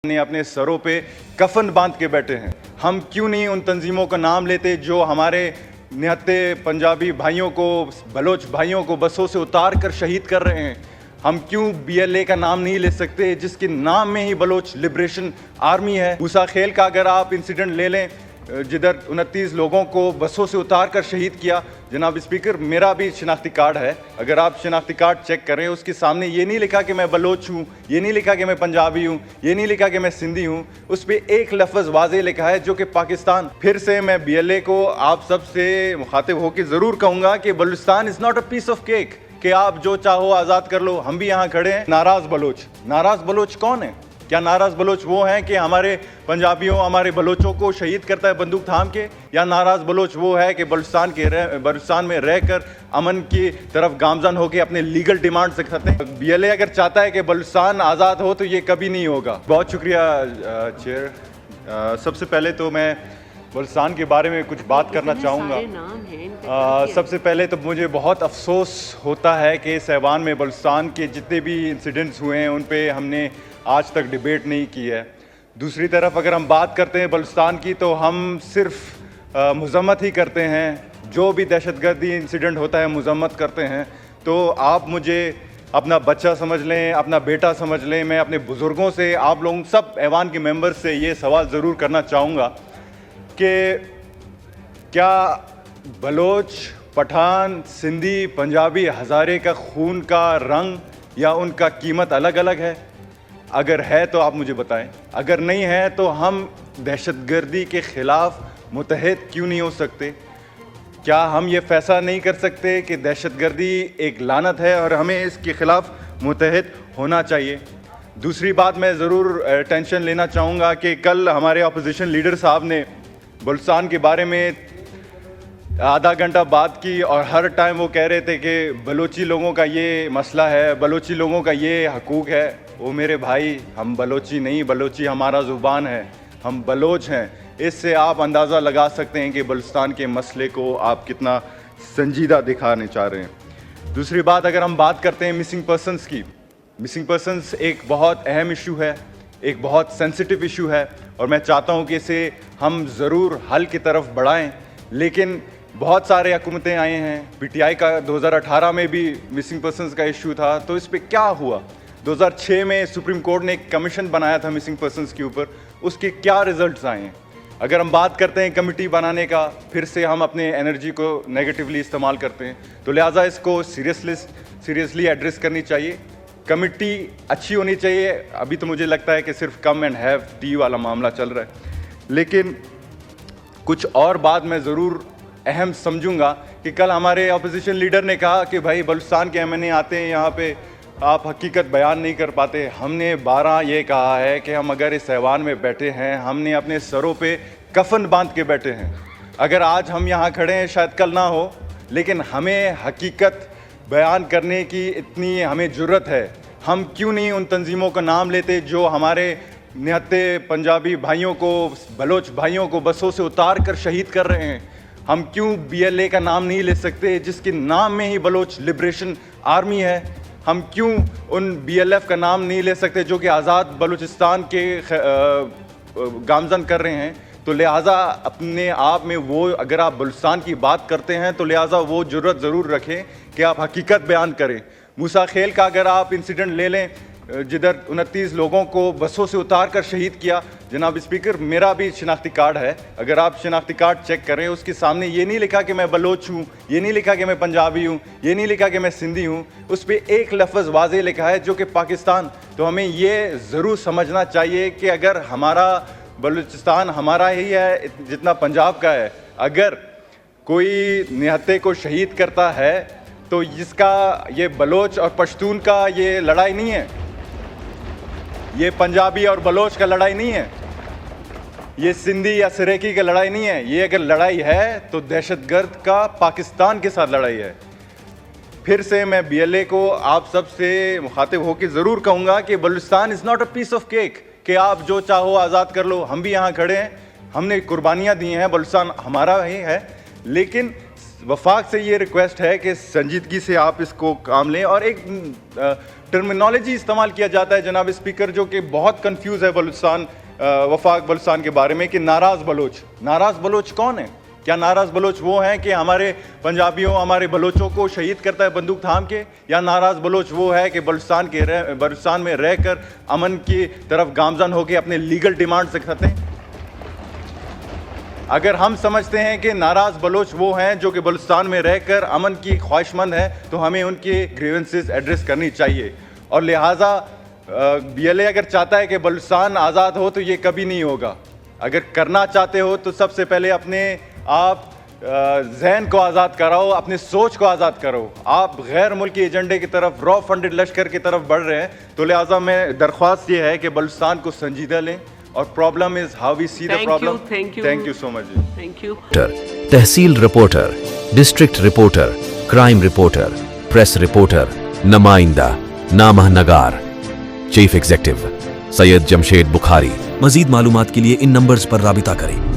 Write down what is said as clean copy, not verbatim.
ने अपने सरों पे कफन बांध के बैठे हैं। हम क्यों नहीं उन तंजीमों का नाम लेते जो हमारे निहत्ते पंजाबी भाइयों को, बलोच भाइयों को बसों से उतार कर शहीद कर रहे हैं। हम क्यों BLA का नाम नहीं ले सकते जिसके नाम में ही बलोच लिबरेशन आर्मी है। मूसा खेल का अगर आप इंसिडेंट ले लें, जिधर 29 लोगों को बसों से उतार कर शहीद किया। जनाब स्पीकर, मेरा भी शिनाख्ती कार्ड है, अगर आप शिनाख्ती कार्ड चेक करें उसके सामने ये नहीं लिखा कि मैं बलोच हूँ, ये नहीं लिखा कि मैं पंजाबी हूँ, ये नहीं लिखा कि मैं सिंधी हूँ, उस पर एक लफ्ज़ वाज़े लिखा है जो कि पाकिस्तान। फिर से मैं BLA को आप सबसे मुखातिब होकर ज़रूर कहूँगा कि Balochistan is not a piece of cake कि आप जो चाहो आज़ाद कर लो। हम भी यहाँ खड़े हैं। नाराज़ बलोच कौन है? क्या नाराज़ बलोच वो हैं कि हमारे पंजाबियों, हमारे बलोचों को शहीद करता है बंदूक थाम के? या नाराज़ बलोच वो है कि बलूचिस्तान में रहकर अमन की तरफ गामजन होकर अपने लीगल डिमांड से करते हैं? BLA अगर चाहता है कि बलूचिस्तान आज़ाद हो तो ये कभी नहीं होगा। बहुत शुक्रिया चेयर। सबसे पहले तो मैं बलूचिस्तान के बारे में कुछ बात करना चाहूँगा। सबसे पहले तो मुझे बहुत अफसोस होता है कि इस ऐवान में बलूचिस्तान के जितने भी इंसिडेंट्स हुए हैं उन पे हमने आज तक डिबेट नहीं की है। दूसरी तरफ अगर हम बात करते हैं बलूचिस्तान की तो हम सिर्फ मज़म्मत ही करते हैं। जो भी दहशतगर्दी इंसिडेंट होता है मज़म्मत करते हैं। तो आप मुझे अपना बच्चा समझ लें, अपना बेटा समझ लें। मैं अपने बुज़ुर्गों से, आप लोगों सब ऐवान के मेंबर से ये सवाल ज़रूर करना चाहूँगा कि क्या बलोच, पठान, सिंधी, पंजाबी, हज़ारे का खून का रंग या उनका कीमत अलग अलग है? अगर है तो आप मुझे बताएं। अगर नहीं है तो हम दहशतगर्दी के ख़िलाफ़ मुत्तहिद क्यों नहीं हो सकते? क्या हम ये फैसला नहीं कर सकते कि दहशतगर्दी एक लानत है और हमें इसके ख़िलाफ़ मुत्तहिद होना चाहिए? दूसरी बात मैं ज़रूर टेंशन लेना चाहूँगा कि कल हमारे अपोजिशन लीडर साहब ने बलूचिस्तान के बारे में आधा घंटा बात की और हर टाइम वो कह रहे थे कि बलोची लोगों का ये मसला है, बलोची लोगों का ये हकूक़ है। वो मेरे भाई, हम बलोची नहीं, बलोची हमारा ज़ुबान है, हम बलोच हैं। इससे आप अंदाज़ा लगा सकते हैं कि बलूचिस्तान के मसले को आप कितना संजीदा दिखाने चाह रहे हैं। दूसरी बात, अगर हम बात करते हैं मिसिंग पर्सनस की, मिसिंग पर्सनस एक बहुत अहम इशू है, एक बहुत सेंसिटिव इशू है और मैं चाहता हूँ कि इसे हम ज़रूर हल की तरफ बढ़ाएँ। लेकिन बहुत सारे हुकूमतें आए हैं। PTI का 2018 में भी मिसिंग पर्सनस का इशू था, तो इस पर क्या हुआ? 2006 में सुप्रीम कोर्ट ने एक कमीशन बनाया था मिसिंग पर्सनस के ऊपर, उसके क्या रिजल्ट्स आए हैं? अगर हम बात करते हैं कमेटी बनाने का, फिर से हम अपने एनर्जी को नेगेटिवली इस्तेमाल करते हैं। तो लिहाजा इसको सीरियसली एड्रेस करनी चाहिए। कमेटी अच्छी होनी चाहिए। अभी तो मुझे लगता है कि सिर्फ कम एंड हैव टी वाला मामला चल रहा है, लेकिन कुछ और बात मैं ज़रूर अहम समझूंगा कि कल हमारे अपोजिशन लीडर ने कहा कि भाई बलूचिस्तान के MNA आते हैं यहाँ पे, आप हकीकत बयान नहीं कर पाते। हमने 12 ये कहा है कि हम अगर इस ऐवान में बैठे हैं, हमने अपने सरों पे कफन बांध के बैठे हैं। अगर आज हम यहाँ खड़े हैं शायद कल ना हो, लेकिन हमें हकीकत बयान करने की इतनी हमें ज़रूरत है। हम क्यों नहीं उन तंजीमों का नाम लेते जो हमारे निहत्ते पंजाबी भाइयों को, बलोच भाइयों को बसों से उतार कर शहीद कर रहे हैं? हम क्यों BLA का नाम नहीं ले सकते जिसके नाम में ही बलोच लिबरेशन आर्मी है? हम क्यों उन BLF का नाम नहीं ले सकते जो कि आज़ाद बलूचिस्तान के गामजन कर रहे हैं? तो लिहाजा अपने आप में वो, अगर आप बलूचिस्तान की बात करते हैं तो लिहाजा वो जुर्रत ज़रूर रखें कि आप हकीकत बयान करें। मूसा खेल का अगर आप इंसिडेंट ले लें, जिधर 29 लोगों को बसों से उतार कर शहीद किया। जनाब स्पीकर, मेरा भी शिनाख्ती कार्ड है, अगर आप शिनाख्ती कार्ड चेक करें उसके सामने ये नहीं लिखा कि मैं बलोच हूँ, ये नहीं लिखा कि मैं पंजाबी हूँ, ये नहीं लिखा कि मैं सिंधी हूँ, उस पर एक लफ्ज़ वाज़े लिखा है जो कि पाकिस्तान। तो हमें ये ज़रूर समझना चाहिए कि अगर हमारा बलूचिस्तान हमारा ही है जितना पंजाब का है, अगर कोई निहत्ते को शहीद करता है तो इसका, ये बलोच और पश्तून का ये लड़ाई नहीं है, ये पंजाबी और बलोच का लड़ाई नहीं है, ये सिंधी या सरेकी का लड़ाई नहीं है। ये अगर लड़ाई है तो दहशतगर्द का पाकिस्तान के साथ लड़ाई है। फिर से मैं BLA को आप सब से मुखातिब होकर ज़रूर कहूँगा कि Balochistan is not a piece of cake कि आप जो चाहो आज़ाद कर लो। हम भी यहाँ खड़े हैं, हमने कुर्बानियाँ दी हैं, बलूचिस्तान हमारा ही है, लेकिन वफाक से ये रिक्वेस्ट है कि संजीदगी से आप इसको काम लें। और एक टर्मिनोलॉजी इस्तेमाल किया जाता है जनाब स्पीकर जो कि बहुत कंफ्यूज है बलूचिस्तान, वफाक बलूचिस्तान के बारे में, कि नाराज़ बलोच। नाराज़ बलोच कौन है? क्या नाराज़ बलोच वो हैं कि हमारे पंजाबियों, हमारे बलोचों को शहीद करता है बंदूक थाम के? या नाराज़ बलोच वो है कि बलूचिस्तान में रहकर अमन की तरफ गामजन होकर अपने लीगल डिमांड से करते हैं? अगर हम समझते हैं कि नाराज़ बलोच वो हैं जो कि बलूचिस्तान में रहकर अमन की ख्वाहिशमंद है, तो हमें उनके ग्रीवेंसेस एड्रेस करनी चाहिए। और लिहाजा BLA अगर चाहता है कि बलूचिस्तान आज़ाद हो तो ये कभी नहीं होगा। अगर करना चाहते हो तो सबसे पहले अपने आप जहन को आज़ाद कराओ, अपने सोच को आज़ाद करो। आप गैर मुल्की एजेंडे की तरफ, रॉ फंडेड लश्कर की तरफ बढ़ रहे हैं। तो लिहाजा मैं दरख्वास्त ये है कि बलूचिस्तान को संजीदा लें और problem is how we see the problem. Thank you so much जी। Thank you. तहसील reporter, district reporter, crime reporter, press reporter, नुमाइंदा, नामह नगार, चीफ एग्जीक्यूटिव सैयद जमशेद बुखारी। मजीद मालूमात के लिए इन नंबर्स पर राबिता करें।